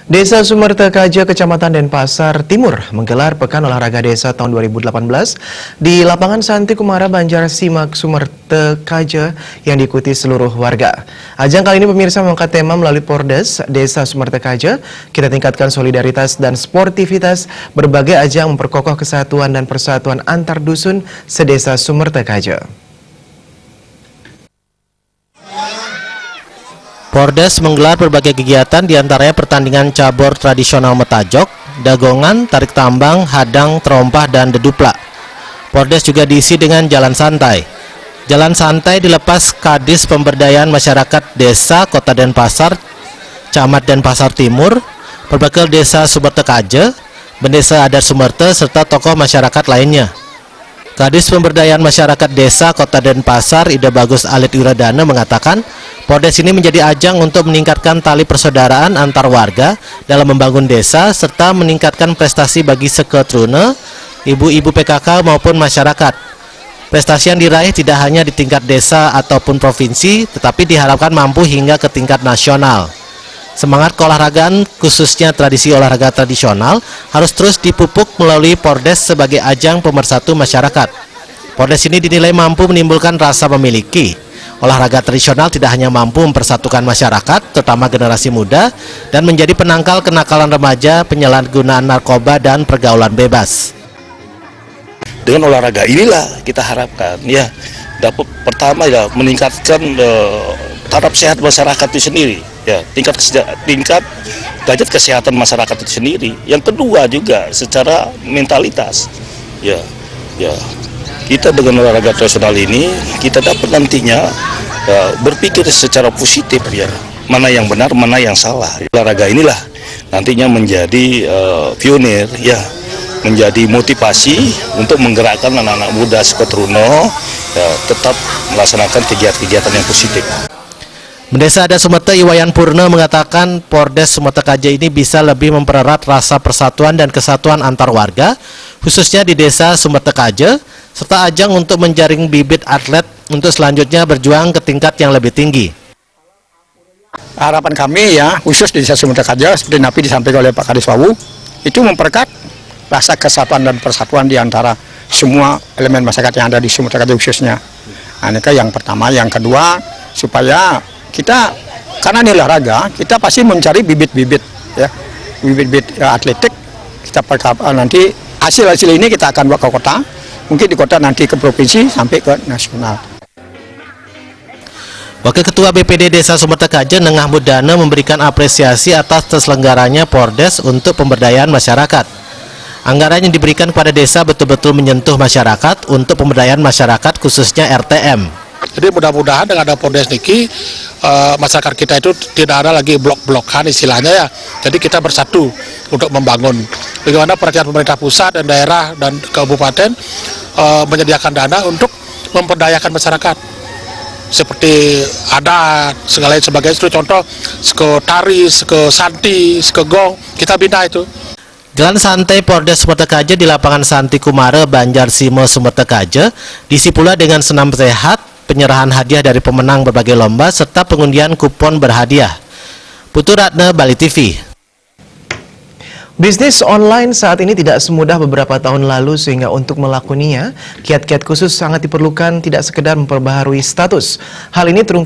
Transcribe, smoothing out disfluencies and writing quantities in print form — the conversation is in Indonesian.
Desa Sumertekaja, Kecamatan Denpasar Timur menggelar Pekan Olahraga Desa tahun 2018 di Lapangan Santi Kumara, Banjar Simak, Sumertekaja yang diikuti seluruh warga. Ajang kali ini pemirsa mengangkat tema melalui Pordes Desa Sumertekaja, kita tingkatkan solidaritas dan sportivitas, berbagai ajang memperkokoh kesatuan dan persatuan antar dusun sedesa Sumertekaja. Pordes menggelar berbagai kegiatan diantaranya pertandingan cabur tradisional metajok, dagongan, tarik tambang, hadang, terompah, dan deduplak. Pordes juga diisi dengan jalan santai. Jalan santai dilepas Kadis Pemberdayaan Masyarakat Desa Kota Denpasar, Camat Denpasar Timur, Perbakel Desa Sumertekaja, Bendesa Adat Sumerte, serta tokoh masyarakat lainnya. Kadis Pemberdayaan Masyarakat Desa Kota Denpasar, Ida Bagus Alit Wiradana mengatakan, Pordes ini menjadi ajang untuk meningkatkan tali persaudaraan antar warga dalam membangun desa serta meningkatkan prestasi bagi seketrune, ibu-ibu PKK maupun masyarakat. Prestasi yang diraih tidak hanya di tingkat desa ataupun provinsi, tetapi diharapkan mampu hingga ke tingkat nasional. Semangat keolahragaan, khususnya tradisi olahraga tradisional, harus terus dipupuk melalui Pordes sebagai ajang pemersatu masyarakat. Pordes ini dinilai mampu menimbulkan rasa memiliki. Olahraga tradisional tidak hanya mampu mempersatukan masyarakat, terutama generasi muda, dan menjadi penangkal kenakalan remaja, penyalahgunaan narkoba, dan pergaulan bebas. Dengan olahraga inilah kita harapkan, ya, dapat pertama ya meningkatkan taraf sehat masyarakat itu sendiri, ya, tingkat derajat kesehatan masyarakat itu sendiri. Yang kedua juga secara mentalitas, ya. Kita dengan olahraga tradisional ini kita dapat nantinya berpikir secara positif, ya, mana yang benar, mana yang salah. Olahraga inilah nantinya menjadi pionir, ya, menjadi motivasi untuk menggerakkan anak-anak muda Seketrune, ya, tetap melaksanakan kegiatan-kegiatan yang positif. Bendesa Adat Sumerte Iwayan Purna mengatakan Pordes Sumertekaja ini bisa lebih mempererat rasa persatuan dan kesatuan antar warga, khususnya di Desa Sumertekaja, serta ajang untuk menjaring bibit atlet untuk selanjutnya berjuang ke tingkat yang lebih tinggi. Harapan kami, ya, khusus di Desa Sumertekaja, seperti Napi disampaikan oleh Pak Kadis Wawu, itu memperkat rasa kesatuan dan persatuan di antara semua elemen masyarakat yang ada di Sumertekaja khususnya. Nah, ini yang pertama. Yang kedua, supaya kita, karena ini olahraga, kita pasti mencari bibit-bibit, ya, bibit-bibit atletik. Kita nanti hasil-hasil ini kita akan bawa ke kota, mungkin di kota nanti ke provinsi sampai ke nasional. Wakil Ketua BPD Desa Sumertekaja Nengah Mudana memberikan apresiasi atas terselenggaranya Pordes untuk pemberdayaan masyarakat. Anggaran yang diberikan kepada desa betul-betul menyentuh masyarakat untuk pemberdayaan masyarakat khususnya RTM. Jadi mudah-mudahan dengan ada Pordes niki masyarakat kita itu tidak ada lagi blok-blokan istilahnya, ya. Jadi kita bersatu untuk membangun. Bagaimana perhatian pemerintah pusat dan daerah dan kabupaten menyediakan dana untuk memperdayakan masyarakat. Seperti adat, segala sebagainya. Itu contoh, seke tari, seke santi, seke gong, kita bina itu. Jalan santai Pordes Sumertekaja di Lapangan Santi Kumara, Banjar Simo, Sumertekaja diisi pula dengan senam sehat, penyerahan hadiah dari pemenang berbagai lomba, serta pengundian kupon berhadiah. Putu Ratna, Bali TV. Bisnis online saat ini tidak semudah beberapa tahun lalu, sehingga untuk melakoninya, kiat-kiat khusus sangat diperlukan, tidak sekedar memperbaharui status. Hal ini terungkap